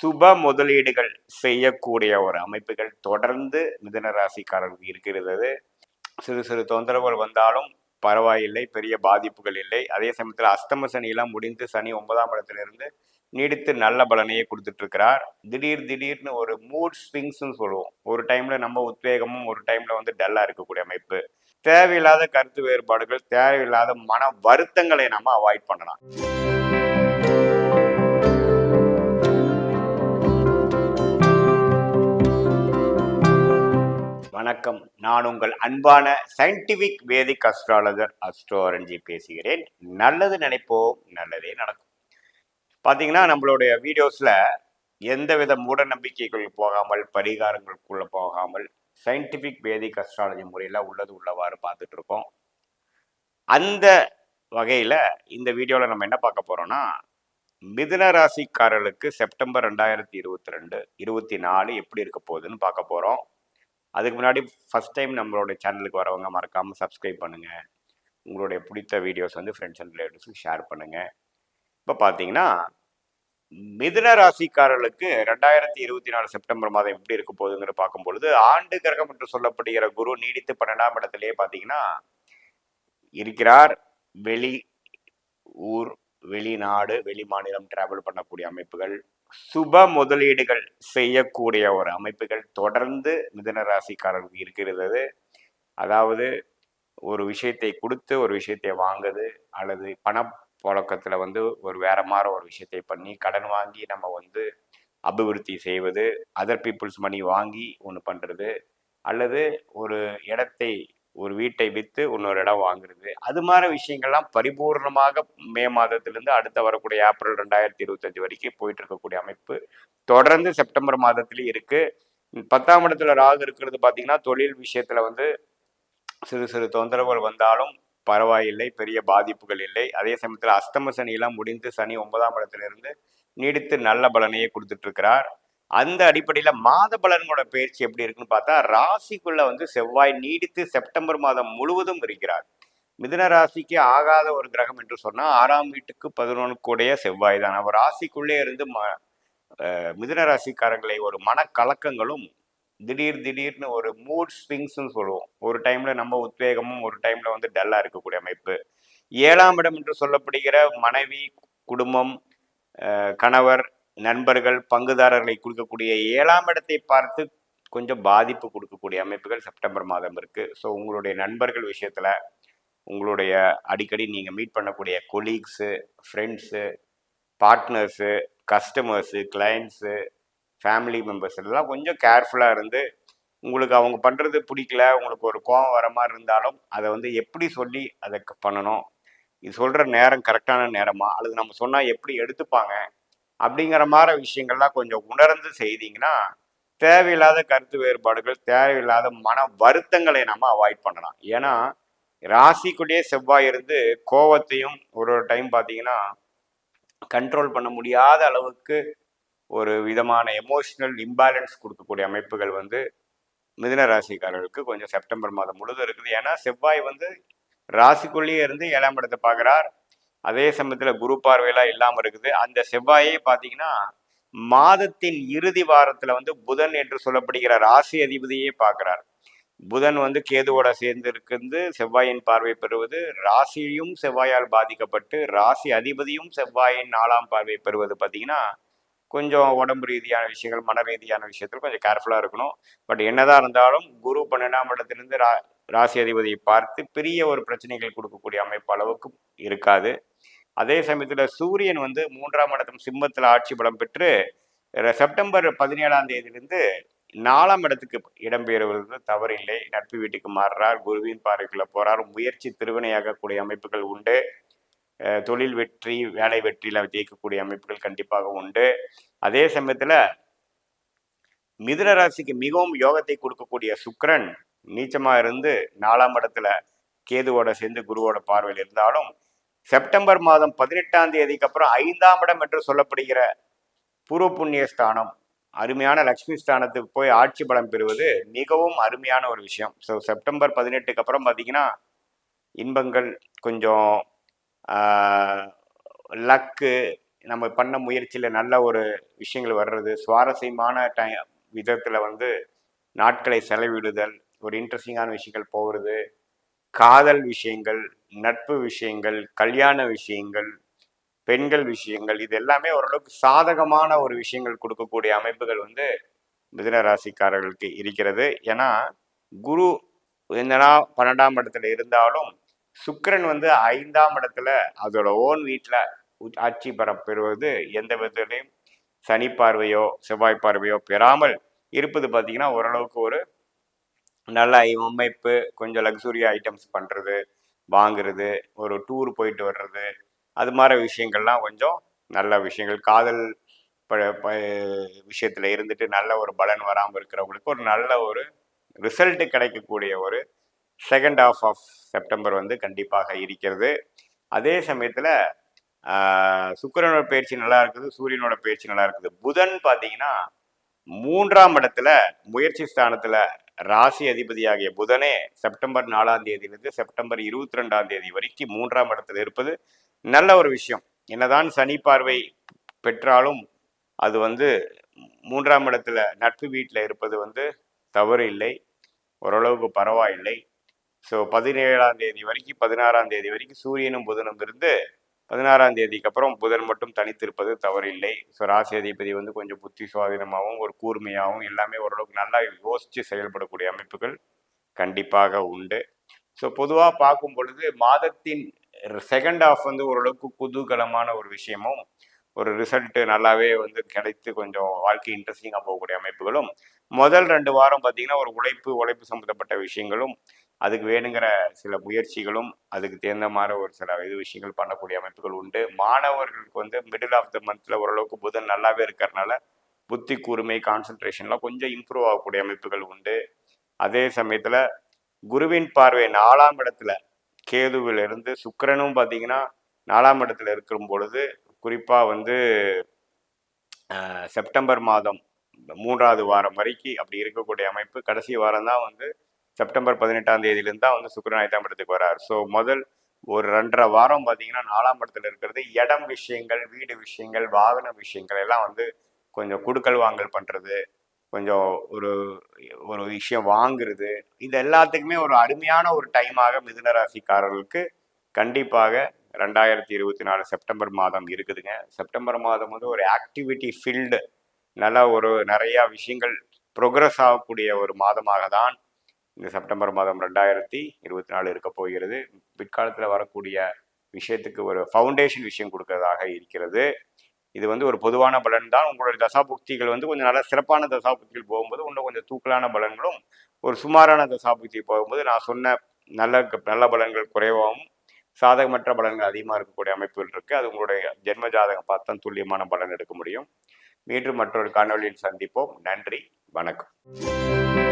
சுப முதலீடுகள் செய்யக்கூடிய ஒரு அமைப்புகள் தொடர்ந்து மிதுன ராசிக்காரர்களுக்கு இருக்கிறது. சிறு சிறு தொந்தரவுகள் வந்தாலும் பரவாயில்லை, பெரிய பாதிப்புகள் இல்லை. அதே சமயத்தில் அஸ்தம சனியெல்லாம் முடிந்து சனி 9ஆம் இடத்திலிருந்து நீடித்து நல்ல பலனையே கொடுத்துட்டு இருக்கிறார். திடீர்னு ஒரு மூட் ஸ்விங்ஸ்ன்னு சொல்லுவோம். ஒரு டைம்ல நம்ம உத்வேகமும், ஒரு டைம்ல வந்து டல்லா இருக்கக்கூடிய அமைப்பு. தேவையில்லாத கருத்து வேறுபாடுகள், தேவையில்லாத மன வருத்தங்களை நம்ம அவாய்ட் பண்ணலாம். வணக்கம், நான் உங்கள் அன்பான சயின்டிபிக் வேதிக் அஸ்ட்ராலஜர் அஸ்ட்ரோரஞ்சி பேசுகிறேன். நல்லது நினைப்போம், நல்லதே நடக்கும். பார்த்தீங்கன்னா, நம்மளுடைய வீடியோஸில் எந்தவித மூட நம்பிக்கைகள் போகாமல், பரிகாரங்களுக்குள்ள போகாமல், சயின்டிபிக் வேதிக் அஸ்ட்ராலஜி முறையில் உள்ளவாறு பார்த்துட்டு இருக்கோம். அந்த வகையில் இந்த வீடியோவில் நம்ம என்ன பார்க்க போகிறோம்னா, மிதுன ராசிக்காரர்களுக்கு செப்டம்பர் 2022 24 எப்படி இருக்க போகுதுன்னு பார்க்க போகிறோம். அதுக்கு முன்னாடி ஃபஸ்ட் டைம் நம்மளுடைய சேனலுக்கு வரவங்க மறக்காமல் சப்ஸ்கிரைப் பண்ணுங்கள். உங்களுடைய பிடித்த வீடியோஸ் வந்து ஃப்ரெண்ட்ஸ் அண்ட் ரிலேட்டிவ்ஸுக்கு ஷேர் பண்ணுங்கள். இப்போ பார்த்தீங்கன்னா, மிதுன ராசிக்காரர்களுக்கு 2024 செப்டம்பர் மாதம் எப்படி இருக்க போகுதுங்கிற பார்க்கும்பொழுது, ஆண்டு கிரகம் என்று சொல்லப்படுகிற குரு நீடித்து 12ஆம் இடத்திலேயே பார்த்தீங்கன்னா இருக்கிறார். வெளி ஊர், வெளிநாடு, வெளி மாநிலம் டிராவல் பண்ணக்கூடிய அமைப்புகள், சுப முதலீடுகள் செய்யக்கூடிய ஒரு அமைப்புகள் தொடர்ந்து மிதுன ராசிக்காரர்களுக்கு இருக்கிறது. அதாவது ஒரு விஷயத்தை கொடுத்து ஒரு விஷயத்தை வாங்குது, அல்லது பணப்புழக்கத்தில் வந்து ஒரு வேற மாதிரி ஒரு விஷயத்தை பண்ணி கடன் வாங்கி நம்ம வந்து அபிவிருத்தி செய்வது, அதர் பீப்புள்ஸ் மணி வாங்கி ஒன்று பண்ணுறது, அல்லது ஒரு இடத்தை ஒரு வீட்டை விற்று இன்னொரு இடம் வாங்குறது, அது மாதிரி விஷயங்கள்லாம் பரிபூர்ணமாக மே மாதத்திலிருந்து அடுத்த வரக்கூடிய ஏப்ரல் 2025 வரைக்கும் போயிட்டு இருக்கக்கூடிய அமைப்பு தொடர்ந்து செப்டம்பர் மாதத்திலேயே இருக்கு. 10ஆம் இடத்துல ராகு இருக்கிறது பார்த்தீங்கன்னா, தொழில் விஷயத்துல வந்து சிறு சிறு தொந்தரவுகள் வந்தாலும் பரவாயில்லை, பெரிய பாதிப்புகள் இல்லை. அதே சமயத்தில் அஸ்தம சனியெல்லாம் முடிந்து சனி 9ஆம் இடத்திலிருந்து நீடித்து நல்ல பலனையே கொடுத்துட்டு இருக்கிறார். அந்த அடிப்படையில் மாத பலன்களோட பயிற்சி எப்படி இருக்குன்னு பார்த்தா, ராசிக்குள்ள வந்து செவ்வாய் நீடித்து செப்டம்பர் மாதம் முழுவதும் இருக்கிறார். மிதுன ராசிக்கு ஆகாத ஒரு கிரகம் என்று சொன்னால் 6ஆம் வீட்டுக்கு 11 கூடிய செவ்வாய் தான். அவர் ராசிக்குள்ளே இருந்து மிதுன ராசிக்காரங்களை ஒரு மனக்கலக்கங்களும், திடீர்னு ஒரு மூட் ஸ்விங்ஸ்ன்னு சொல்லுவோம். ஒரு டைம்ல நம்ம உத்வேகமும், ஒரு டைம்ல வந்து டல்லா இருக்கக்கூடிய அமைப்பு. 7ஆம் இடம் என்று சொல்லப்படுகிற மனைவி, குடும்பம், கணவர், நண்பர்கள், பங்குதாரர்களை கொடுக்கக்கூடிய 7ஆம் இடத்தை பார்த்து கொஞ்சம் பாதிப்பு கொடுக்கக்கூடிய அமைப்புகள் செப்டம்பர் மாதம் இருக்கு. ஸோ உங்களுடைய நண்பர்கள் விஷயத்துல, உங்களுடைய அடிக்கடி நீங்க மீட் பண்ணக்கூடிய colleagues, friends, partners, customers, clients, family members எல்லாம் கொஞ்சம் கேர்ஃபுல்லாக இருந்து, உங்களுக்கு அவங்க பண்ணுறது பிடிக்கல, உங்களுக்கு ஒரு கோபம் வர மாதிரி இருந்தாலும் அதை வந்து எப்படி சொல்லி அதை பண்ணணும், இது சொல்கிற நேரம் கரெக்டான நேரமா, அல்லது நம்ம சொன்னால் எப்படி எடுத்துப்பாங்க அப்படிங்கிற மாதிரி விஷயங்கள்லாம் கொஞ்சம் உணர்ந்து செய்தீங்கன்னா, தேவையில்லாத கருத்து வேறுபாடுகள், தேவையில்லாத மன வருத்தங்களை நம்ம அவாய்ட் பண்ணலாம். ஏன்னா ராசிக்குள்ளேயே செவ்வாய் இருந்து கோவத்தையும் ஒரு டைம் பார்த்தீங்கன்னா கண்ட்ரோல் பண்ண முடியாத அளவுக்கு ஒரு விதமான எமோஷனல் இம்பேலன்ஸ் கொடுக்கக்கூடிய அமைப்புகள் வந்து மிதுன ராசிக்காரர்களுக்கு கொஞ்சம் செப்டம்பர் மாதம் முழுதும் இருக்குது. ஏன்னா செவ்வாய் வந்து ராசிக்குள்ளேயே இருந்து 7ஆம் இடத்தை பார்க்குறார். அதே சமயத்தில் குரு பார்வையெல்லாம் இல்லாமல் இருக்குது. அந்த செவ்வாயே பார்த்தீங்கன்னா மாதத்தின் இறுதி வாரத்தில் வந்து புதன் என்று சொல்லப்படுகிற ராசி அதிபதியே பார்க்குறார். புதன் வந்து கேதுவோட சேர்ந்து இருக்குது. செவ்வாயின் பார்வை பெறுவது, ராசியும் செவ்வாயால் பாதிக்கப்பட்டு ராசி அதிபதியும் செவ்வாயின் 4ஆம் பார்வை பெறுவது பார்த்தீங்கன்னா கொஞ்சம் உடம்பு ரீதியான விஷயங்கள், மன ரீதியான விஷயத்தில் கொஞ்சம் கேர்ஃபுல்லாக இருக்கணும். பட் என்னதான் இருந்தாலும் குரு 12ஆம் இடத்திலிருந்து ராசி அதிபதியை பார்த்து பெரிய ஒரு பிரச்சனைகள் கொடுக்கக்கூடிய அமைப்பு அளவுக்கு இருக்காது. அதே சமயத்தில் சூரியன் வந்து 3ஆம் இடத்தும் சிம்மத்தில் ஆட்சி பலம் பெற்று செப்டம்பர் 17ஆம் தேதியிலிருந்து 4ஆம் இடத்துக்கு இடம்பெறுவது தவறில்லை. நட்பு வீட்டுக்கு மாறுறார், குருவின் பார்வைக்குள்ள போறார், முயற்சி திருவினையாகக்கூடிய அமைப்புகள் உண்டு. தொழில் வெற்றி, வேலை வெற்றியில் ஜெயிக்கக்கூடிய அமைப்புகள் கண்டிப்பாக உண்டு. அதே சமயத்தில் மிதுன ராசிக்கு மிகவும் யோகத்தை கொடுக்கக்கூடிய சுக்கிரன் நீச்சமாக இருந்து 4ஆம் இடத்துல கேதுவோட சேர்ந்து குருவோட பார்வையில் இருந்தாலும் செப்டம்பர் மாதம் 18ஆம் தேதிக்கு அப்புறம் 5ஆம் இடம் என்று சொல்லப்படுகிற பூர்வ புண்ணிய ஸ்தானம், அருமையான லக்ஷ்மி ஸ்தானத்துக்கு போய் ஆட்சி பலம் பெறுவது மிகவும் அருமையான ஒரு விஷயம். ஸோ செப்டம்பர் 18க்கு அப்புறம் பார்த்தீங்கன்னா இன்பங்கள், கொஞ்சம் லக்கு, நம்ம பண்ண முயற்சியில் நல்ல ஒரு விஷயங்கள் வர்றது, சுவாரஸ்யமான விதத்தில் வந்து நாட்களை செலவிடுதல், ஒரு இன்ட்ரெஸ்டிங்கான விஷயங்கள் போகிறது, காதல் விஷயங்கள், நட்பு விஷயங்கள், கல்யாண விஷயங்கள், பெண்கள் விஷயங்கள், இது எல்லாமே ஓரளவுக்கு சாதகமான ஒரு விஷயங்கள் கொடுக்கக்கூடிய அமைப்புகள் வந்து மிதுன ராசிக்காரர்களுக்கு இருக்கிறது. ஏன்னா குரு என்னன்னா 12ஆம் இடத்துல இருந்தாலும் சுக்கிரன் வந்து 5ஆம் இடத்துல அதோட ஓன் வீட்டில் ஆட்சி பெறுவது எந்த விதத்திலையும் சனி பார்வையோ செவ்வாய் பார்வையோ பெறாமல் இருப்பது பார்த்தீங்கன்னா ஓரளவுக்கு ஒரு நல்ல அமைப்பு. கொஞ்சம் லக்ஸுரி ஐட்டம்ஸ் பண்ணுறது, வாங்குறது, ஒரு டூர் போயிட்டு வர்றது, அது மாதிரி விஷயங்கள்லாம் கொஞ்சம் நல்ல விஷயங்கள். காதல் விஷயத்தில் இருந்துட்டு நல்ல ஒரு பலன் வராமல் இருக்கிறவங்களுக்கு ஒரு நல்ல ஒரு ரிசல்ட் கிடைக்கக்கூடிய ஒரு செகண்ட் ஹாஃப் ஆஃப் செப்டம்பர் வந்து கண்டிப்பாக இருக்கிறது. அதே சமயத்தில் சுக்கிரனோட பயிற்சி நல்லா இருக்குது, சூரியனோட பயிற்சி நல்லா இருக்குது. புதன் பார்த்தீங்கன்னா 3ஆம் இடத்துல முயற்சி ஸ்தானத்தில் ராசி அதிபதியாகிய புதனே செப்டம்பர் 4ஆம் தேதியிலிருந்து செப்டம்பர் 22ஆம் தேதி வரைக்கும் 3ஆம் இடத்துல இருப்பது நல்ல ஒரு விஷயம். என்னதான் சனி பார்வை பெற்றாலும் அது வந்து 3ஆம் இடத்துல நட்பு வீட்டில் இருப்பது வந்து தவறு இல்லை, ஓரளவுக்கு பரவாயில்லை. ஸோ 17ஆம் தேதி வரைக்கும் 16ஆம் தேதி வரைக்கும் சூரியனும் புதனும் இருந்து 16ஆம் தேதிக்கு அப்புறம் புதன் மட்டும் தனித்திருப்பது தவறில்லை. ஸோ ராசி அதிபதி வந்து கொஞ்சம் புத்தி சுவாதீனமாகவும் ஒரு கூர்மையாகவும் எல்லாமே ஓரளவுக்கு நல்லா யோசித்து செயல்படக்கூடிய அமைப்புகள் கண்டிப்பாக உண்டு. ஸோ பொதுவாக பார்க்கும் பொழுது மாதத்தின் செகண்ட் ஹாஃப் வந்து ஓரளவுக்கு குதூகலமான ஒரு விஷயமும் ஒரு ரிசல்ட்டு நல்லாவே வந்து கிடைத்து கொஞ்சம் வாழ்க்கை இன்ட்ரெஸ்டிங்காக போகக்கூடிய அமைப்புகளும், முதல் 2 வாரம் பார்த்தீங்கன்னா ஒரு உழைப்பு சம்மந்தப்பட்ட விஷயங்களும், அதுக்கு வேணுங்கிற சில முயற்சிகளும், அதுக்கு தகுந்த மாதிரி ஒரு சில விஷயங்கள் பண்ணக்கூடிய அமைப்புகள் உண்டு. மாணவர்களுக்கு வந்து மிடில் ஆஃப் த மந்த்தில் ஓரளவுக்கு புதன் நல்லாவே இருக்கிறதுனால புத்தி கூர்மை கான்சன்ட்ரேஷன்லாம் கொஞ்சம் இம்ப்ரூவ் ஆகக்கூடிய அமைப்புகள் உண்டு. அதே சமயத்தில் குருவின் பார்வை 4ஆம் இடத்துல கேதுவிலிருந்து சுக்கிரனும் பார்த்தீங்கன்னா 4ஆம் இடத்துல இருக்கும் பொழுது குறிப்பாக வந்து செப்டம்பர் மாதம் 3ஆவது வாரம் வரைக்கும் அப்படி இருக்கக்கூடிய அமைப்பு. கடைசி வாரம் தான் வந்து செப்டம்பர் 18ஆம் தேதியிலேருந்து தான் வந்து சுக்கிரன் 5ஆம் இடத்துக்கு வரார். ஸோ முதல் ஒரு 2.5 வாரம் பார்த்தீங்கன்னா 4ஆம் இடத்துல இருக்கிறது இடம் விஷயங்கள், வீடு விஷயங்கள், வாகன விஷயங்கள் எல்லாம் வந்து கொஞ்சம் கொடுக்கல் வாங்கல் பண்ணுறது, கொஞ்சம் ஒரு ஒரு விஷயம் வாங்குறது, இது எல்லாத்துக்குமே ஒரு அருமையான ஒரு டைமாக மிதுன ராசிக்காரர்களுக்கு கண்டிப்பாக 2024 செப்டம்பர் மாதம் இருக்குதுங்க. செப்டம்பர் மாதம் வந்து ஒரு ஆக்டிவிட்டி ஃபீல்டு நல்லா ஒரு நிறையா விஷயங்கள் ப்ரோக்ரஸ் ஆகக்கூடிய ஒரு மாதமாக தான் இந்த செப்டம்பர் மாதம் 2024 இருக்க போகிறது. பிற்காலத்தில் வரக்கூடிய விஷயத்துக்கு ஒரு ஃபவுண்டேஷன் விஷயம் கொடுக்கறதாக இருக்கிறது. இது வந்து ஒரு பொதுவான பலன் தான். உங்களுடைய தசாபுக்திகள் வந்து கொஞ்சம் நல்ல சிறப்பான தசாபுக்திகள் போகும்போது இன்னும் கொஞ்சம் தூக்கலான பலன்களும், ஒரு சுமாரான தசாபுக்தி போகும்போது நான் சொன்ன நல்ல பலன்கள் குறைவாகவும் சாதகமற்ற பலன்கள் அதிகமாக இருக்கக்கூடிய அமைப்புகள் இருக்குது. அது உங்களுடைய ஜென்ம ஜாதகம் பார்த்து தான் துல்லியமான பலன் எடுக்க முடியும். மீண்டும் மற்றொரு காணொலியில் சந்திப்போம். நன்றி, வணக்கம்.